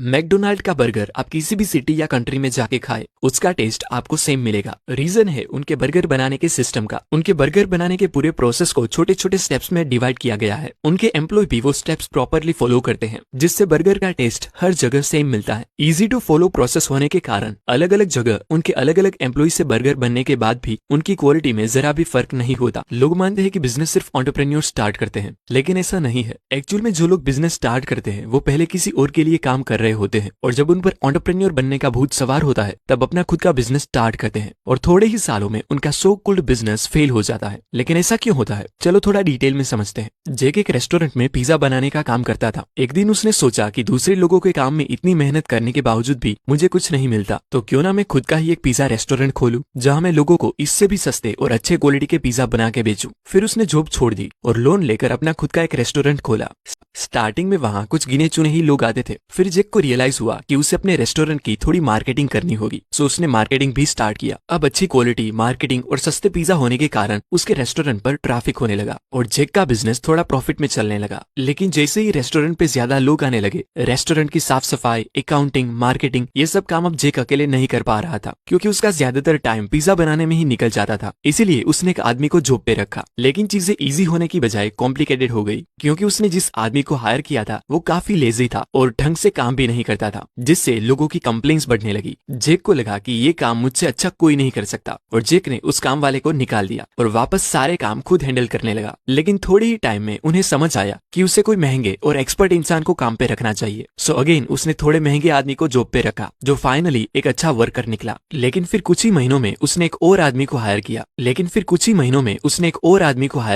McDonald का burger आप किसी भी सिटी या कंट्री में जाके खाए, उसका टेस्ट आपको सेम मिलेगा। रीजन है उनके बर्गर बनाने के सिस्टम का। उनके बर्गर बनाने के पूरे प्रोसेस को छोटे छोटे स्टेप्स में डिवाइड किया गया है। उनके एम्प्लॉय भी वो स्टेप्स प्रॉपरली फॉलो करते हैं, जिससे बर्गर का टेस्ट हर जगह सेम मिलता है। इजी टू फॉलो प्रोसेस होने के कारण अलग अलग जगह उनके अलग अलग एम्प्लॉय से बर्गर बनने के बाद भी उनकी क्वालिटी में जरा भी फर्क नहीं होता। लोग मानते हैं कि बिजनेस सिर्फ एंटरप्रेन्योर स्टार्ट करते हैं, लेकिन ऐसा नहीं है। एक्चुअल में जो लोग बिजनेस स्टार्ट करते हैं वो पहले किसी और के लिए काम कर रहे होते हैं, और जब उन पर एंटरप्रेन्योर बनने का भूत सवार होता है तब अपना खुद का बिजनेस स्टार्ट करते हैं, और थोड़े ही सालों में उनका सो कॉल्ड बिजनेस फेल हो जाता है। लेकिन ऐसा क्यों होता है, चलो थोड़ा डिटेल में समझते हैं। जेक एक रेस्टोरेंट में पिज्जा बनाने का काम करता था। एक दिन उसने सोचा कि दूसरे लोगों के काम में इतनी मेहनत करने के बावजूद भी मुझे कुछ नहीं मिलता, तो क्यों ना मैं खुद का ही एक पिज्जा रेस्टोरेंट खोलूं, जहां मैं लोगों को इससे भी सस्ते और अच्छे क्वालिटी के पिज्जा बना के बेचूं। फिर उसने जॉब छोड़ दी और लोन लेकर अपना खुद का एक रेस्टोरेंट खोला। स्टार्टिंग में वहां कुछ गिने चुने ही लोग आते थे। फिर जेक को रियलाइज हुआ कि उसे अपने रेस्टोरेंट की थोड़ी मार्केटिंग करनी होगी, सो उसने मार्केटिंग भी स्टार्ट किया। अब अच्छी क्वालिटी, मार्केटिंग और सस्ते पिज्जा होने के कारण उसके रेस्टोरेंट पर ट्रैफिक होने लगा और जेक का बिजनेस थोड़ा प्रॉफिट में चलने लगा। लेकिन जैसे ही रेस्टोरेंट पे ज्यादा लोग आने लगे, रेस्टोरेंट की साफ सफाई, अकाउंटिंग, मार्केटिंग, ये सब काम अब जेक अकेले नहीं कर पा रहा था, क्योंकि उसका ज्यादातर टाइम पिज्जा बनाने में ही निकल जाता था। इसीलिए उसने एक आदमी को जॉब पे रखा। लेकिन चीजें इजी होने की बजाय कॉम्प्लिकेटेड हो गई, क्योंकि उसने जिस आदमी को हायर किया था वो काफी लेजी था और ढंग से काम भी नहीं करता था, जिससे लोगों की कंप्लेंट्स बढ़ने लगी। जेक को लगा कि ये काम मुझसे अच्छा कोई नहीं कर सकता, और जेक ने उस काम वाले को निकाल दिया और वापस सारे काम खुद हैंडल करने लगा। लेकिन थोड़े ही टाइम में उन्हें समझ आया कि उसे कोई महंगे और एक्सपर्ट इंसान को काम पे रखना चाहिए। सो अगेन उसने थोड़े महंगे आदमी को जॉब पे रखा, जो फाइनली एक अच्छा वर्कर निकला। लेकिन फिर कुछ ही महीनों में उसने एक और आदमी को हायर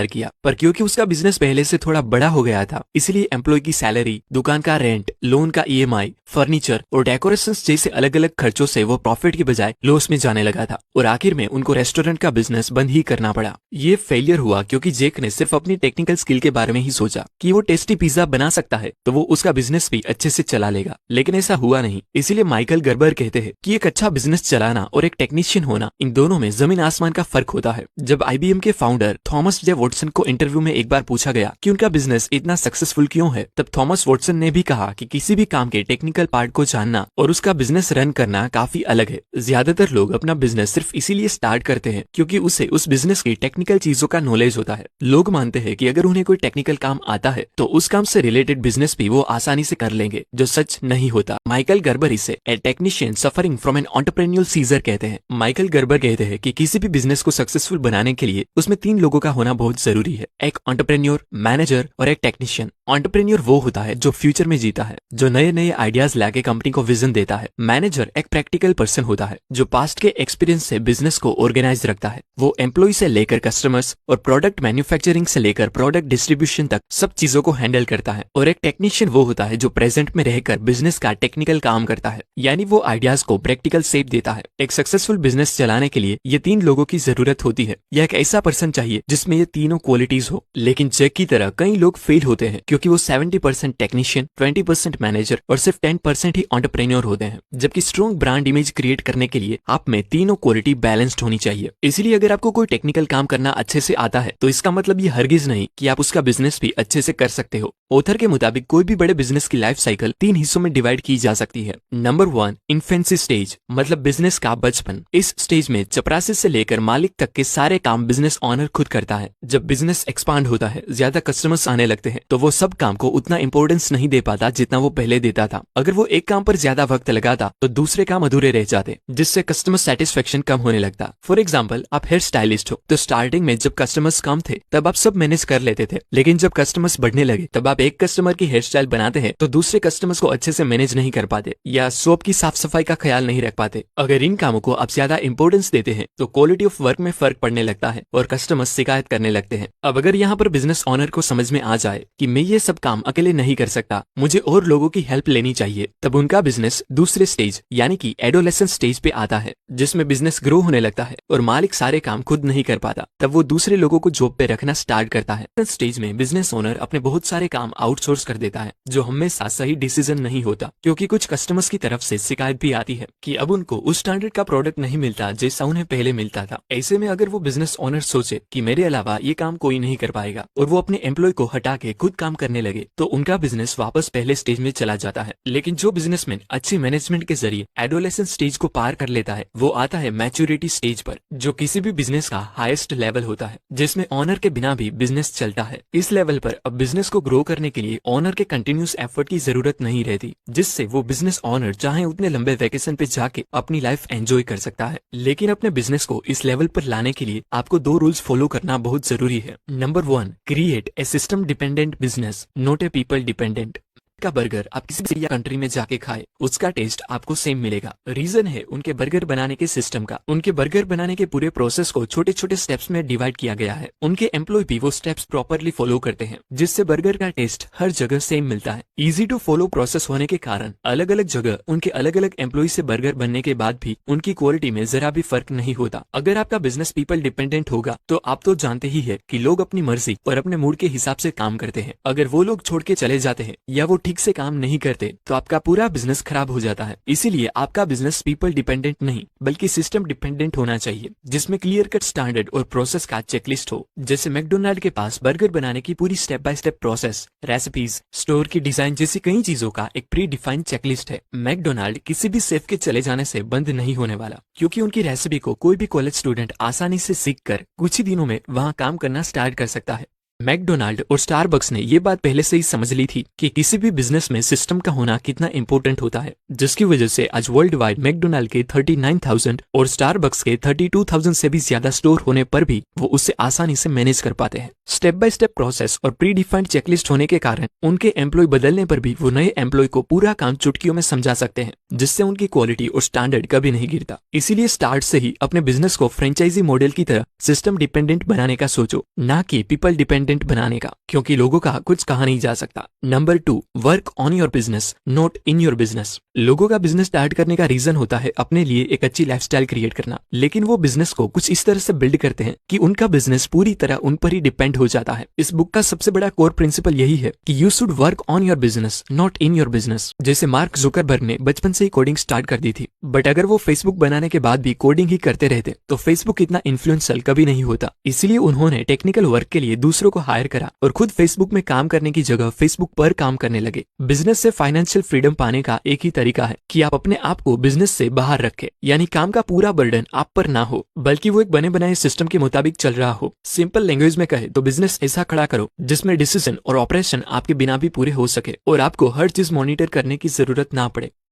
किया, पर क्योंकि उसका बिजनेस पहले से थोड़ा बड़ा हो गया था, इसलिए एम्प्लॉय की सैलरी, दुकान का रेंट, लोन का ईएमआई, फर्नीचर और डेकोरेशंस जैसे अलग अलग खर्चों से वो प्रॉफिट की बजाय लॉस में जाने लगा था, और आखिर में उनको रेस्टोरेंट का बिजनेस बंद ही करना पड़ा। ये फेलियर हुआ क्योंकि जेक ने सिर्फ अपनी टेक्निकल स्किल के बारे में ही सोचा कि वो टेस्टी पिज्जा बना सकता है तो वो उसका बिजनेस भी अच्छे से चला लेगा। लेकिन ऐसा हुआ नहीं। इसीलिए माइकल गर्बर कहते हैं कि एक अच्छा बिजनेस चलाना और एक टेक्नीशियन होना, इन दोनों में जमीन आसमान का फर्क होता है। जब आईबीएम के फाउंडर थॉमस जे वॉटसन को इंटरव्यू में एक बार पूछा गया कि उनका बिजनेस इतना सक्सेसफुल क्यों है, तब थॉमस वॉटसन ने भी कहा कि किसी भी काम के टेक्निकल पार्ट को जानना और उसका बिजनेस रन करना काफी अलग है। ज्यादातर लोग अपना बिजनेस सिर्फ इसीलिए स्टार्ट करते हैं क्योंकि उसे उस बिजनेस की टेक्निकल चीजों का नॉलेज होता है। लोग मानते हैं कि अगर उन्हें कोई टेक्निकल काम आता है तो उस काम से रिलेटेड बिजनेस भी वो आसानी से कर लेंगे, जो सच नहीं होता। माइकल गर्बर इसे a technician suffering from an entrepreneur seizure कहते हैं। माइकल गर्बर कहते हैं कि किसी भी बिजनेस को सक्सेसफुल बनाने के लिए उसमें 3 लोगों का होना बहुत जरूरी है, एक एंटरप्रेन्योर, मैनेजर और एक टेक्नीशियन। एंटरप्रेन्योर वो होता है जो फ्यूचर में जीता है, जो नए नए आइडियाज लाके कंपनी को विजन देता है। मैनेजर एक प्रैक्टिकल पर्सन होता है जो पास्ट के एक्सपीरियंस से बिजनेस को ऑर्गेनाइज रखता है। वो एम्प्लॉय से लेकर कस्टमर्स और प्रोडक्ट मैन्युफैक्चरिंग से लेकर प्रोडक्ट डिस्ट्रीब्यूशन तक सब चीजों को हैंडल करता है। और एक टेक्नीशियन वो होता है जो प्रेजेंट में रहकर बिजनेस का टेक्निकल काम करता है, यानी वो आइडियाज को प्रैक्टिकल शेप देता है। एक सक्सेसफुल बिजनेस चलाने के लिए ये 3 लोगों की जरूरत होती है। यह एक ऐसा पर्सन चाहिए जिसमें ये तीनों क्वालिटीज हो। लेकिन जेक की तरह कई लोग फेल होते हैं क्योंकि वो 70% टेक्नीशियन, 20% मैनेजर और सिर्फ 10% ही एंटरप्रेन्योर होते हैं। जबकि स्ट्रॉन्ग ब्रांड इमेज क्रिएट करने के लिए आप में तीनों क्वालिटी बैलेंस्ड होनी चाहिए। इसलिए अगर आपको कोई टेक्निकल काम करना अच्छे से आता है तो इसका मतलब ये हरगिज नहीं कि आप उसका बिजनेस भी अच्छे से कर सकते हो। ऑथर के मुताबिक कोई भी बड़े बिजनेस की लाइफ साइकिल 3 हिस्सों में डिवाइड की जा सकती है। नंबर 1, इन्फेंसी स्टेज, मतलब बिजनेस का बचपन। इस स्टेज में चपरासी से लेकर मालिक तक के सारे काम बिजनेस ऑनर खुद करता है। जब बिजनेस एक्सपांड होता है, ज्यादा कस्टमर्स आने लगते हैं, तो वो सब काम को उतना इंपॉर्टेंस नहीं दे पाता जितना वो पहले देता था। अगर वो एक काम पर ज्यादा वक्त लगाता तो दूसरे काम अधूरे रह जाते, जिससे कस्टमर सेटिस्फेक्शन कम होने लगता। फॉर एग्जाम्पल, आप हेयर स्टाइलिस्ट हो तो स्टार्टिंग में जब कस्टमर्स कम थे तब आप सब मैनेज कर लेते थे, लेकिन जब कस्टमर्स बढ़ने लगे तब आप एक कस्टमर की हेयर स्टाइल बनाते हैं तो दूसरे कस्टमर्स को अच्छे से मैनेज नहीं कर पाते, या शॉप की साफ सफाई का ख्याल नहीं रख पाते। अगर इन कामों को आप ज्यादा इंपॉर्टेंस देते हैं तो क्वालिटी ऑफ वर्क में फर्क पड़ने लगता है और कस्टमर्स शिकायत करने लगते हैं। अब अगर यहाँ पर बिजनेस ऑनर को समझ में आ जाए कि मैं ये सब काम अकेले नहीं कर सकता, मुझे और लोगों की हेल्प लेनी चाहिए, तब उनका बिजनेस दूसरे स्टेज यानी कि एडोलेसेंट स्टेज पे आता है, जिसमें बिजनेस ग्रो होने लगता है और मालिक सारे काम खुद नहीं कर पाता। तब वो दूसरे लोगों को जॉब पे रखना स्टार्ट करता है। इस स्टेज में बिजनेस ओनर अपने बहुत सारे काम आउटसोर्स कर देता है, जो हमेशा सही डिसीजन नहीं होता, क्योंकि कुछ कस्टमर्स की तरफ से शिकायत भी आती है कि अब उनको उस स्टैंडर्ड का प्रोडक्ट नहीं मिलता जैसा उन्हें पहले मिलता था। ऐसे में अगर वो बिजनेस ओनर सोचे कि मेरे अलावा ये काम कोई नहीं कर पाएगा और वो अपने एम्प्लॉय को हटा के खुद काम करने लगे, तो उनका बिजनेस वापस पहले स्टेज में चला जाता है। लेकिन लेकिन जो बिजनेसमैन अच्छी मैनेजमेंट के जरिए एडोलेसेंस स्टेज को पार कर लेता है वो आता है मैच्योरिटी स्टेज पर, जो किसी भी बिजनेस का हाईएस्ट लेवल होता है, जिसमें ऑनर के बिना भी बिजनेस चलता है। इस लेवल पर अब बिजनेस को ग्रो करने के लिए ऑनर के कंटिन्यूस एफर्ट की जरूरत नहीं रहती, जिससे वो बिजनेस ऑनर चाहे उतने लंबे वेकेशन पे जाके अपनी लाइफ एंजॉय कर सकता है। लेकिन अपने बिजनेस को इस लेवल पर लाने के लिए आपको 2 रूल्स फॉलो करना बहुत जरूरी है। Number 1, create a system dependent business, not a people dependent. का बर्गर आप किसी भी कंट्री में जाके खाए, उसका टेस्ट आपको सेम मिलेगा। रीजन है उनके बर्गर बनाने के सिस्टम का। उनके बर्गर बनाने के पूरे प्रोसेस को छोटे छोटे स्टेप्स में डिवाइड किया गया है। उनके एम्प्लॉय भी वो स्टेप्स प्रॉपरली फॉलो करते हैं, जिससे बर्गर का टेस्ट हर जगह सेम मिलता है। इजी टू फॉलो प्रोसेस होने के कारण अलग अलग जगह उनके अलग अलग एम्प्लॉय से बर्गर बनने के बाद भी उनकी क्वालिटी में जरा भी फर्क नहीं होता। अगर आपका बिजनेस पीपल डिपेंडेंट होगा तो आप तो जानते ही है कि लोग अपनी मर्जी और अपने मूड के हिसाब से काम करते हैं। अगर वो लोग छोड़ के चले जाते हैं या वो ठीक से काम नहीं करते तो आपका पूरा बिजनेस खराब हो जाता है। इसीलिए आपका बिजनेस पीपल डिपेंडेंट नहीं बल्कि सिस्टम डिपेंडेंट होना चाहिए, जिसमें क्लियर कट स्टैंडर्ड और प्रोसेस का चेकलिस्ट हो। जैसे मैकडोनाल्ड के पास बर्गर बनाने की पूरी step by step process, recipes, store की डिजाइन जैसी कई चीजों का एक प्री डिफाइंड चेकलिस्ट है। मैकडोनाल्ड किसी भी शेफ के चले जाने से बंद नहीं होने वाला, क्योंकि उनकी रेसिपी को कोई भी कॉलेज स्टूडेंट आसानी से सीख कर कुछ ही दिनों में वहाँ काम करना स्टार्ट कर सकता है। मैकडोनाल्ड और स्टारबक्स ने ये बात पहले से ही समझ ली थी कि किसी भी बिजनेस में सिस्टम का होना कितना इंपॉर्टेंट होता है, जिसकी वजह से आज वर्ल्ड वाइड मैकडोनाल्ड के 39,000 और स्टारबक्स के 32,000 से भी ज्यादा स्टोर होने पर भी वो उससे आसानी से मैनेज कर पाते हैं। स्टेप बाय स्टेप प्रोसेस और प्री डिफाइंड चेकलिस्ट होने के कारण उनके एम्प्लॉय बदलने पर भी वो नए एम्प्लॉय को पूरा काम चुटकियों में समझा सकते हैं, जिससे उनकी क्वालिटी और स्टैंडर्ड कभी नहीं गिरता। इसीलिए स्टार्ट से ही अपने बिजनेस को फ्रेंचाइजी मॉडल की तरह सिस्टम डिपेंडेंट बनाने का सोचो, ना कि पीपल डिपेंडेंट बनाने का, क्योंकि लोगों का कुछ कहा नहीं जा सकता। Number 2, work on your business not in your business. लोगों का बिजनेस स्टार्ट करने का रीजन होता है अपने लिए एक अच्छी लाइफस्टाइल क्रिएट करना, लेकिन वो बिजनेस को कुछ इस तरह से बिल्ड करते हैं कि उनका बिजनेस पूरी तरह उन पर ही डिपेंड हो जाता है। इस बुक का सबसे बड़ा कोर प्रिंसिपल यही है कि you should work on your business not in your business. जैसे मार्क जुकरबर्ग ने बचपन से ही कोडिंग स्टार्ट कर दी थी, बट अगर वो फेसबुक बनाने के बाद भी कोडिंग ही करते रहते तो फेसबुक इतना इन्फ्लुएंशियल कभी नहीं होता। इसीलिए उन्होंने टेक्निकल वर्क के लिए दूसरों को हायर करा और खुद फेसबुक में काम करने की जगह फेसबुक पर काम करने लगे। बिजनेस से फाइनेंशियल फ्रीडम पाने का एक ही तरीका है कि आप अपने आप को बिजनेस से बाहर रखें, यानी काम का पूरा बर्डन आप पर ना हो, बल्कि वो एक बने बनाए सिस्टम के मुताबिक चल रहा हो। सिंपल लैंग्वेज में कहे तो बिजनेस ऐसा खड़ा करो जिसमें डिसीजन और ऑपरेशन आपके बिना भी पूरे हो सके और आपको हर चीज मॉनिटर करने की जरूरत ना पड़े।